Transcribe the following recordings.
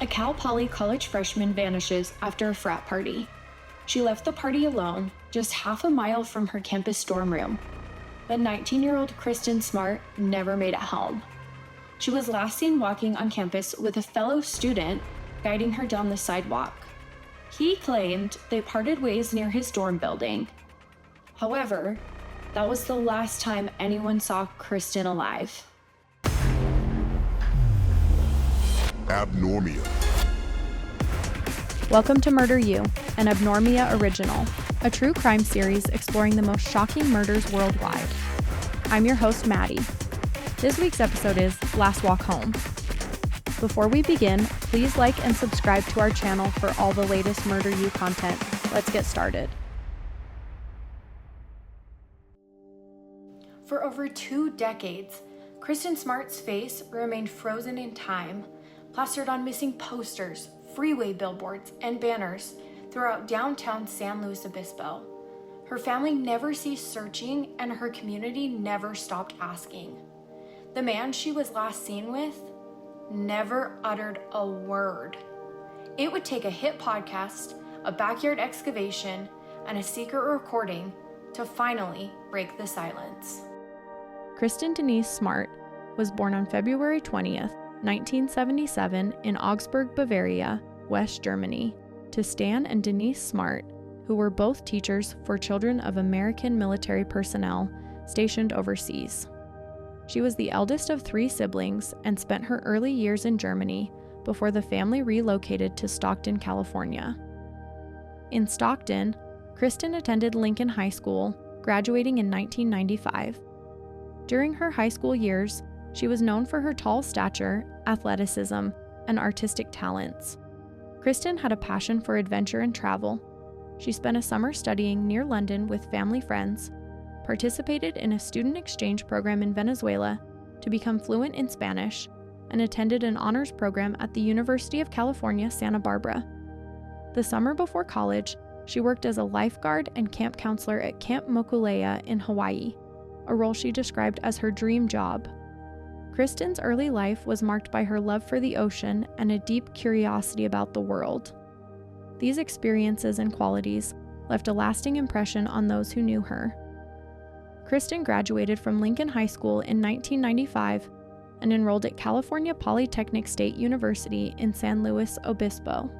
A Cal Poly college freshman vanishes after a frat party. She left the party alone, just half a mile from her campus dorm room. But 19-year-old Kristin Smart never made it home. She was last seen walking on campus with a fellow student guiding her down the sidewalk. He claimed they parted ways near his dorm building. However, that was the last time anyone saw Kristin alive. Abnormia. Welcome to Murder You, an Abnormia original, a true crime series exploring the most shocking murders worldwide. I'm your host, Maddie. This week's episode is Last Walk Home. Before we begin, please like and subscribe to our channel for all the latest Murder You content. Let's get started. For over 2 decades, Kristin Smart's face remained frozen in time, plastered on missing posters, freeway billboards, and banners throughout downtown San Luis Obispo. Her family never ceased searching, and her community never stopped asking. The man she was last seen with never uttered a word. It would take a hit podcast, a backyard excavation, and a secret recording to finally break the silence. Kristin Denise Smart was born on February 20th, 1977 in Augsburg, Bavaria, West Germany, to Stan and Denise Smart, who were both teachers for children of American military personnel stationed overseas. She was the eldest of 3 siblings and spent her early years in Germany before the family relocated to Stockton, California. In Stockton, Kristin attended Lincoln High School, graduating in 1995. During her high school years, she was known for her tall stature, athleticism, and artistic talents. Kristin had a passion for adventure and travel. She spent a summer studying near London with family friends, participated in a student exchange program in Venezuela to become fluent in Spanish, and attended an honors program at the University of California, Santa Barbara. The summer before college, she worked as a lifeguard and camp counselor at Camp Mokulea in Hawaii, a role she described as her dream job. Kristin's early life was marked by her love for the ocean and a deep curiosity about the world. These experiences and qualities left a lasting impression on those who knew her. Kristin graduated from Lincoln High School in 1995 and enrolled at California Polytechnic State University in San Luis Obispo.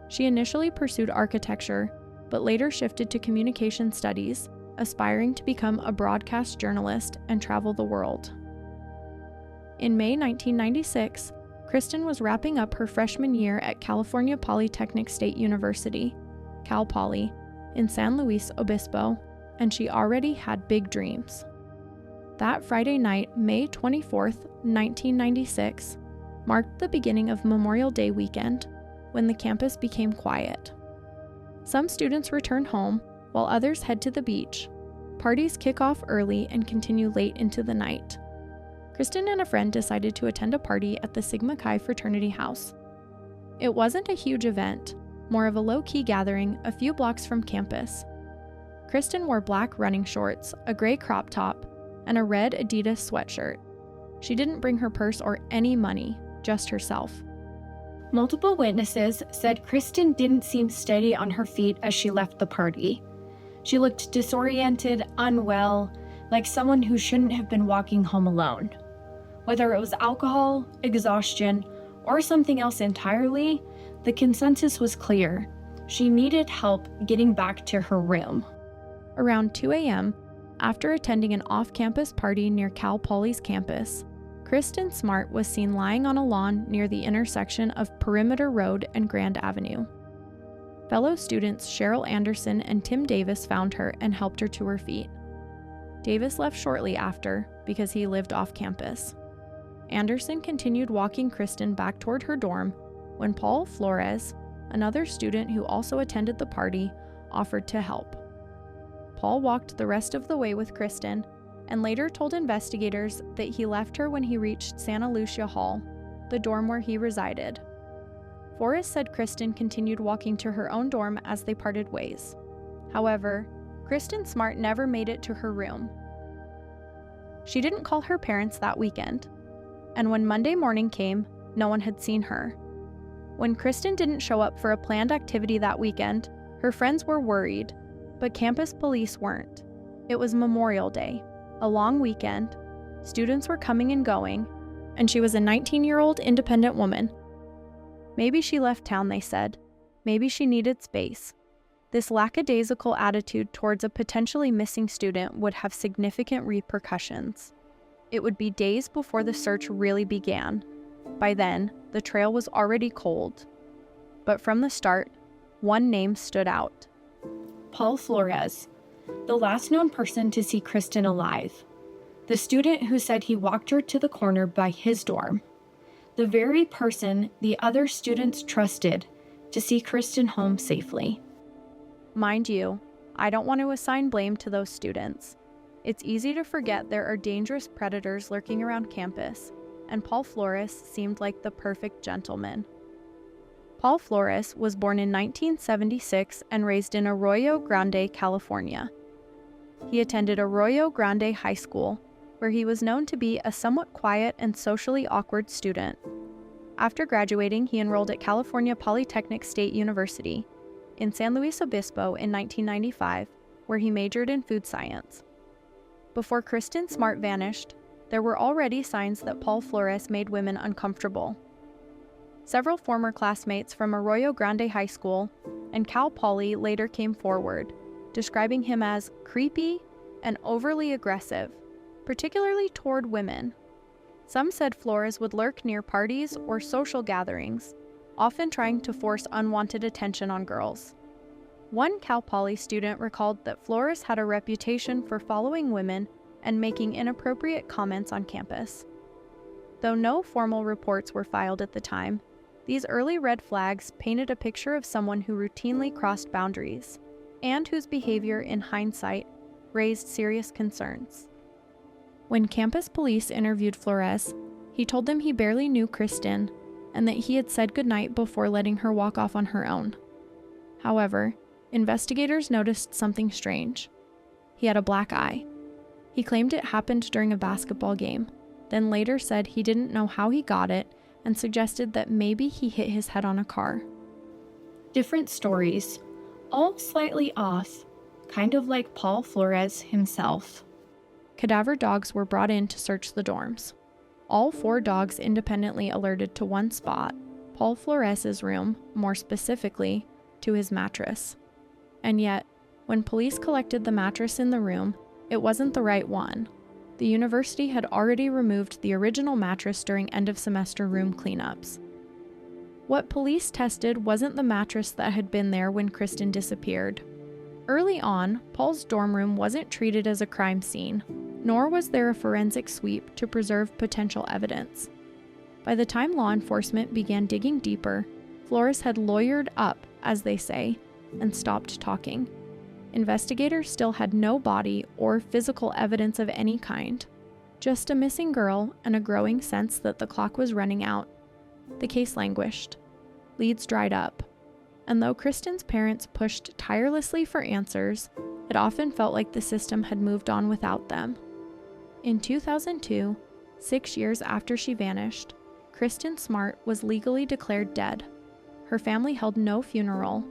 She initially pursued architecture, but later shifted to communication studies, aspiring to become a broadcast journalist and travel the world. In May 1996, Kristin was wrapping up her freshman year at California Polytechnic State University, Cal Poly, in San Luis Obispo, and she already had big dreams. That Friday night, May 24th, 1996, marked the beginning of Memorial Day weekend, when the campus became quiet. Some students return home, while others head to the beach. Parties kick off early and continue late into the night. Kristin and a friend decided to attend a party at the Sigma Chi fraternity house. It wasn't a huge event, more of a low-key gathering a few blocks from campus. Kristin wore black running shorts, a gray crop top, and a red Adidas sweatshirt. She didn't bring her purse or any money, just herself. Multiple witnesses said Kristin didn't seem steady on her feet as she left the party. She looked disoriented, unwell, like someone who shouldn't have been walking home alone. Whether it was alcohol, exhaustion, or something else entirely, the consensus was clear. She needed help getting back to her room. Around 2 a.m., after attending an off-campus party near Cal Poly's campus, Kristin Smart was seen lying on a lawn near the intersection of Perimeter Road and Grand Avenue. Fellow students Cheryl Anderson and Tim Davis found her and helped her to her feet. Davis left shortly after because he lived off campus. Anderson continued walking Kristin back toward her dorm when Paul Flores, another student who also attended the party, offered to help. Paul walked the rest of the way with Kristin and later told investigators that he left her when he reached Santa Lucia Hall, the dorm where he resided. Forrest said Kristin continued walking to her own dorm as they parted ways. However, Kristin Smart never made it to her room. She didn't call her parents that weekend, and when Monday morning came, no one had seen her. When Kristin didn't show up for a planned activity that weekend, her friends were worried, but campus police weren't. It was Memorial Day, a long weekend, students were coming and going, and she was a 19-year-old independent woman. Maybe she left town, they said. Maybe she needed space. This lackadaisical attitude towards a potentially missing student would have significant repercussions. It would be days before the search really began. By then, the trail was already cold. But from the start, one name stood out. Paul Flores, the last known person to see Kristin alive. The student who said he walked her to the corner by his dorm. The very person the other students trusted to see Kristin home safely. Mind you, I don't want to assign blame to those students. It's easy to forget there are dangerous predators lurking around campus, and Paul Flores seemed like the perfect gentleman. Paul Flores was born in 1976 and raised in Arroyo Grande, California. He attended Arroyo Grande High School, where he was known to be a somewhat quiet and socially awkward student. After graduating, he enrolled at California Polytechnic State University in San Luis Obispo in 1995, where he majored in food science. Before Kristin Smart vanished, there were already signs that Paul Flores made women uncomfortable. Several former classmates from Arroyo Grande High School and Cal Poly later came forward, describing him as creepy and overly aggressive, particularly toward women. Some said Flores would lurk near parties or social gatherings, often trying to force unwanted attention on girls. One Cal Poly student recalled that Flores had a reputation for following women and making inappropriate comments on campus. Though no formal reports were filed at the time, these early red flags painted a picture of someone who routinely crossed boundaries, and whose behavior, in hindsight, raised serious concerns. When campus police interviewed Flores, he told them he barely knew Kristin and that he had said goodnight before letting her walk off on her own. However, investigators noticed something strange. He had a black eye. He claimed it happened during a basketball game, then later said he didn't know how he got it and suggested that maybe he hit his head on a car. Different stories, all slightly off, kind of like Paul Flores himself. Cadaver dogs were brought in to search the dorms. All 4 dogs independently alerted to one spot, Paul Flores's room, more specifically, to his mattress. And yet, when police collected the mattress in the room, it wasn't the right one. The university had already removed the original mattress during end-of-semester room cleanups. What police tested wasn't the mattress that had been there when Kristin disappeared. Early on, Paul's dorm room wasn't treated as a crime scene, nor was there a forensic sweep to preserve potential evidence. By the time law enforcement began digging deeper, Flores had lawyered up, as they say, and stopped talking. Investigators still had no body or physical evidence of any kind, just a missing girl and a growing sense that the clock was running out. The case languished. Leads dried up. And though Kristin's parents pushed tirelessly for answers, it often felt like the system had moved on without them. In 2002, 6 years after she vanished, Kristin Smart was legally declared dead. Her family held no funeral.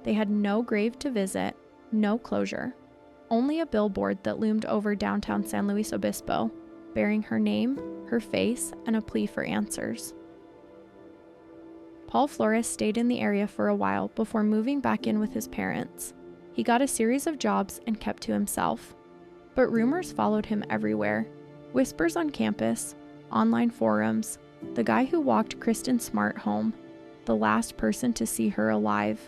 They had no grave to visit, no closure, only a billboard that loomed over downtown San Luis Obispo, bearing her name, her face, and a plea for answers. Paul Flores stayed in the area for a while before moving back in with his parents. He got a series of jobs and kept to himself. But rumors followed him everywhere. Whispers on campus, online forums, the guy who walked Kristin Smart home, the last person to see her alive.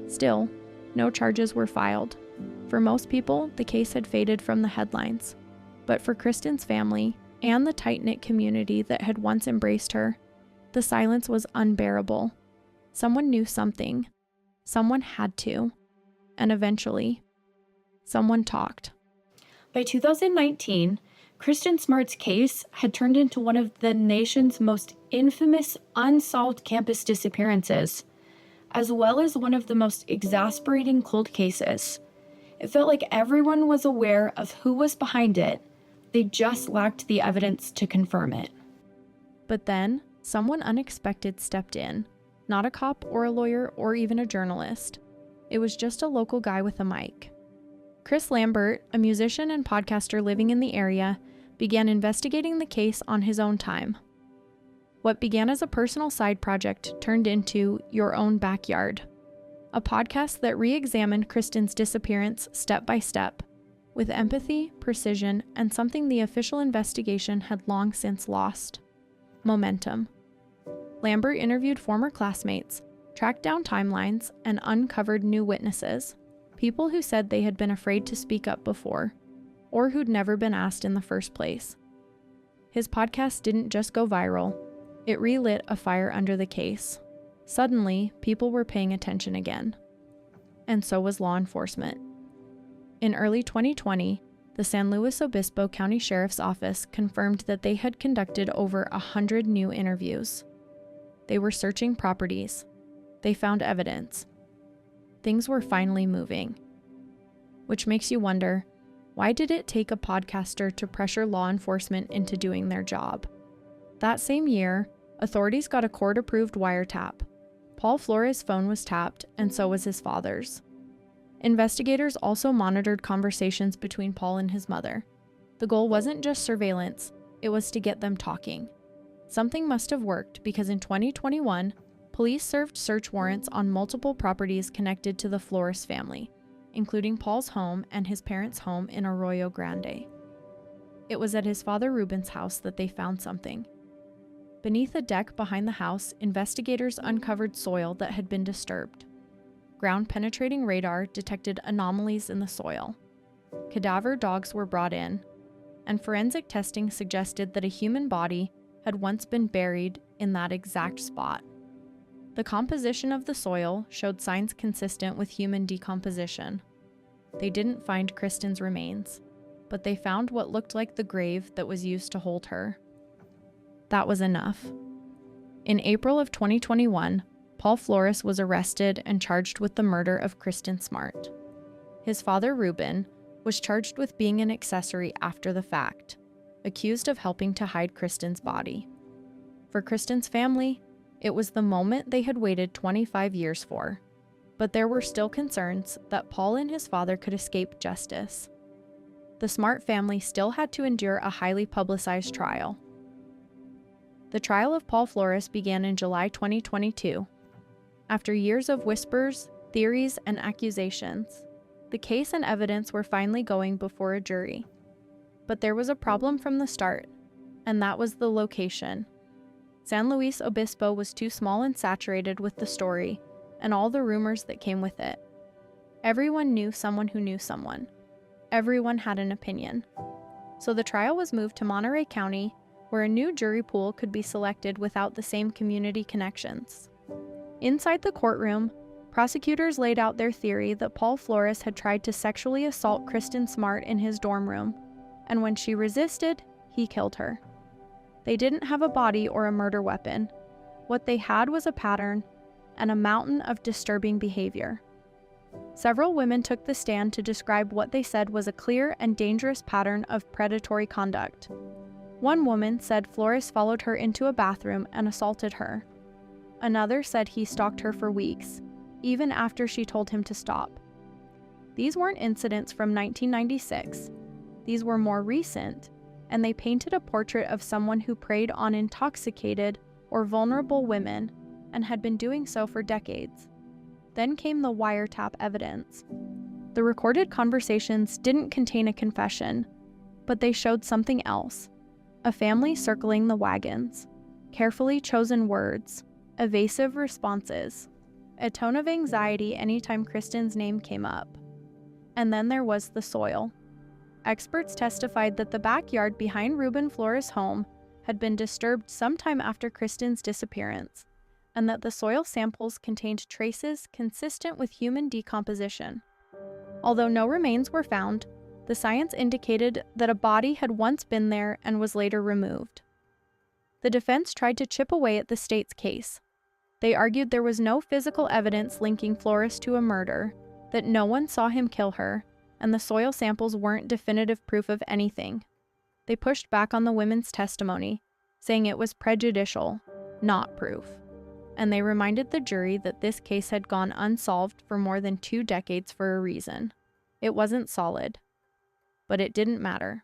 Still, no charges were filed. For most people, the case had faded from the headlines. But for Kristin's family and the tight-knit community that had once embraced her, the silence was unbearable. Someone knew something. Someone had to. And eventually, someone talked. By 2019, Kristin Smart's case had turned into one of the nation's most infamous unsolved campus disappearances, as well as one of the most exasperating cold cases. It felt like everyone was aware of who was behind it. They just lacked the evidence to confirm it. But then, someone unexpected stepped in. Not a cop or a lawyer or even a journalist. It was just a local guy with a mic. Chris Lambert, a musician and podcaster living in the area, began investigating the case on his own time. What began as a personal side project turned into Your Own Backyard, a podcast that re-examined Kristin's disappearance step by step, with empathy, precision, and something the official investigation had long since lost: momentum. Lambert interviewed former classmates, tracked down timelines, and uncovered new witnesses, people who said they had been afraid to speak up before, or who'd never been asked in the first place. His podcast didn't just go viral, it relit a fire under the case. Suddenly, people were paying attention again. And so was law enforcement. In early 2020, the San Luis Obispo County Sheriff's Office confirmed that they had conducted over 100 new interviews. They were searching properties. They found evidence. Things were finally moving. Which makes you wonder, why did it take a podcaster to pressure law enforcement into doing their job? That same year, authorities got a court-approved wiretap. Paul Flores' phone was tapped, and so was his father's. Investigators also monitored conversations between Paul and his mother. The goal wasn't just surveillance, it was to get them talking. Something must have worked because in 2021, police served search warrants on multiple properties connected to the Flores family, including Paul's home and his parents' home in Arroyo Grande. It was at his father Ruben's house that they found something. Beneath a deck behind the house, investigators uncovered soil that had been disturbed. Ground-penetrating radar detected anomalies in the soil. Cadaver dogs were brought in, and forensic testing suggested that a human body had once been buried in that exact spot. The composition of the soil showed signs consistent with human decomposition. They didn't find Kristin's remains, but they found what looked like the grave that was used to hold her. That was enough. In April of 2021, Paul Flores was arrested and charged with the murder of Kristin Smart. His father, Ruben, was charged with being an accessory after the fact, accused of helping to hide Kristin's body. For Kristin's family, it was the moment they had waited 25 years for, but there were still concerns that Paul and his father could escape justice. The Smart family still had to endure a highly publicized trial. The trial of Paul Flores began in July 2022. After years of whispers, theories, and accusations, the case and evidence were finally going before a jury. But there was a problem from the start, and that was the location. San Luis Obispo was too small and saturated with the story and all the rumors that came with it. Everyone knew someone who knew someone. Everyone had an opinion. So the trial was moved to Monterey County, where a new jury pool could be selected without the same community connections. Inside the courtroom, prosecutors laid out their theory that Paul Flores had tried to sexually assault Kristin Smart in his dorm room, and when she resisted, he killed her. They didn't have a body or a murder weapon. What they had was a pattern and a mountain of disturbing behavior. Several women took the stand to describe what they said was a clear and dangerous pattern of predatory conduct. One woman said Flores followed her into a bathroom and assaulted her. Another said he stalked her for weeks, even after she told him to stop. These weren't incidents from 1996. These were more recent, and they painted a portrait of someone who preyed on intoxicated or vulnerable women and had been doing so for decades. Then came the wiretap evidence. The recorded conversations didn't contain a confession, but they showed something else. A family circling the wagons, carefully chosen words, evasive responses, a tone of anxiety anytime Kristin's name came up. And then there was the soil. Experts testified that the backyard behind Ruben Flores' home had been disturbed sometime after Kristin's disappearance, and that the soil samples contained traces consistent with human decomposition. Although no remains were found, the science indicated that a body had once been there and was later removed. The defense tried to chip away at the state's case. They argued there was no physical evidence linking Flores to a murder, that no one saw him kill her, and the soil samples weren't definitive proof of anything. They pushed back on the women's testimony, saying it was prejudicial, not proof. and they reminded the jury that this case had gone unsolved for more than 2 decades for a reason. It wasn't solid. But it didn't matter.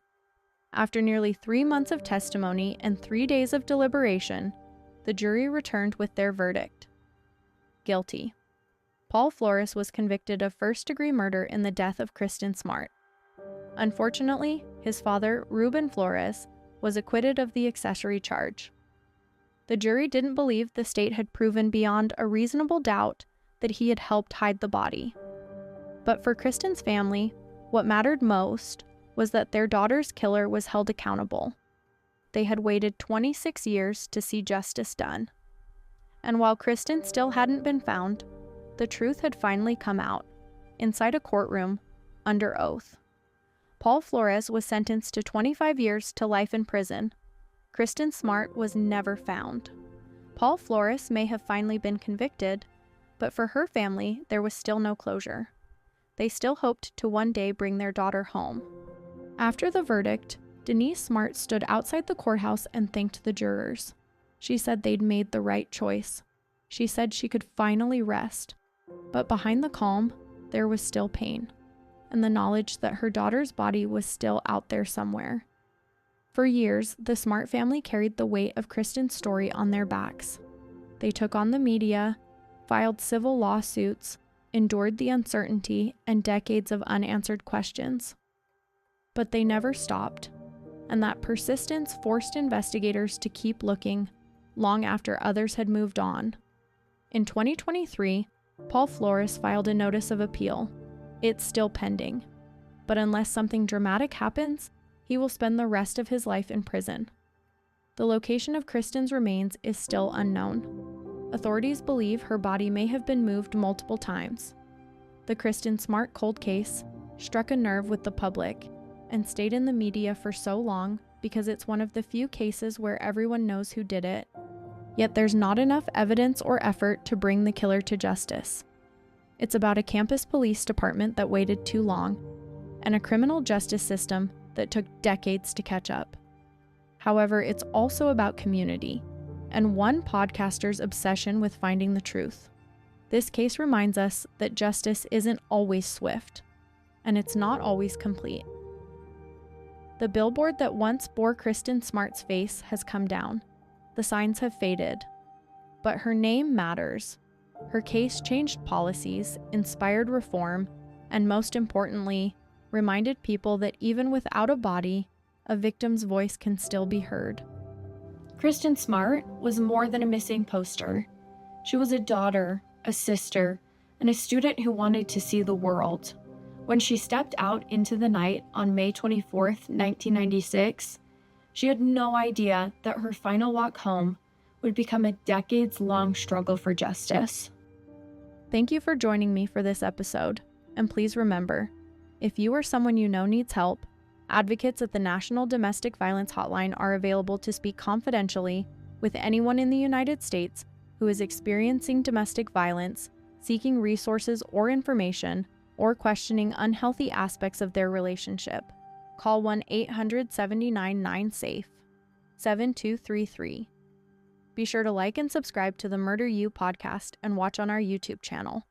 After nearly 3 months of testimony and 3 days of deliberation, the jury returned with their verdict. Guilty. Paul Flores was convicted of first-degree murder in the death of Kristin Smart. Unfortunately, his father, Ruben Flores, was acquitted of the accessory charge. The jury didn't believe the state had proven beyond a reasonable doubt that he had helped hide the body. But for Kristin's family, what mattered most was that their daughter's killer was held accountable. They had waited 26 years to see justice done. And while Kristin still hadn't been found, the truth had finally come out, inside a courtroom, under oath. Paul Flores was sentenced to 25 years to life in prison. Kristin Smart was never found. Paul Flores may have finally been convicted, but for her family, there was still no closure. They still hoped to one day bring their daughter home. After the verdict, Denise Smart stood outside the courthouse and thanked the jurors. She said they'd made the right choice. She said she could finally rest. But behind the calm, there was still pain, and the knowledge that her daughter's body was still out there somewhere. For years, the Smart family carried the weight of Kristin's story on their backs. They took on the media, filed civil lawsuits, endured the uncertainty and decades of unanswered questions. But they never stopped, and that persistence forced investigators to keep looking long after others had moved on. In 2023, Paul Flores filed a notice of appeal. It's still pending, but unless something dramatic happens, he will spend the rest of his life in prison. The location of Kristin's remains is still unknown. Authorities believe her body may have been moved multiple times. The Kristin Smart cold case struck a nerve with the public and stayed in the media for so long because it's one of the few cases where everyone knows who did it. Yet there's not enough evidence or effort to bring the killer to justice. It's about a campus police department that waited too long, and a criminal justice system that took decades to catch up. However, it's also about community, and one podcaster's obsession with finding the truth. This case reminds us that justice isn't always swift, and it's not always complete. The billboard that once bore Kristin Smart's face has come down. The signs have faded, but her name matters. Her case changed policies, inspired reform, and most importantly, reminded people that even without a body, a victim's voice can still be heard. Kristin Smart was more than a missing poster. She was a daughter, a sister, and a student who wanted to see the world. When she stepped out into the night on May 24th, 1996, she had no idea that her final walk home would become a decades-long struggle for justice. Thank you for joining me for this episode, and please remember, if you or someone you know needs help, advocates at the National Domestic Violence Hotline are available to speak confidentially with anyone in the United States who is experiencing domestic violence, seeking resources or information, or questioning unhealthy aspects of their relationship. Call 1-800-79-9-SAFE, 7233. Be sure to like and subscribe to the Murder You podcast and watch on our YouTube channel.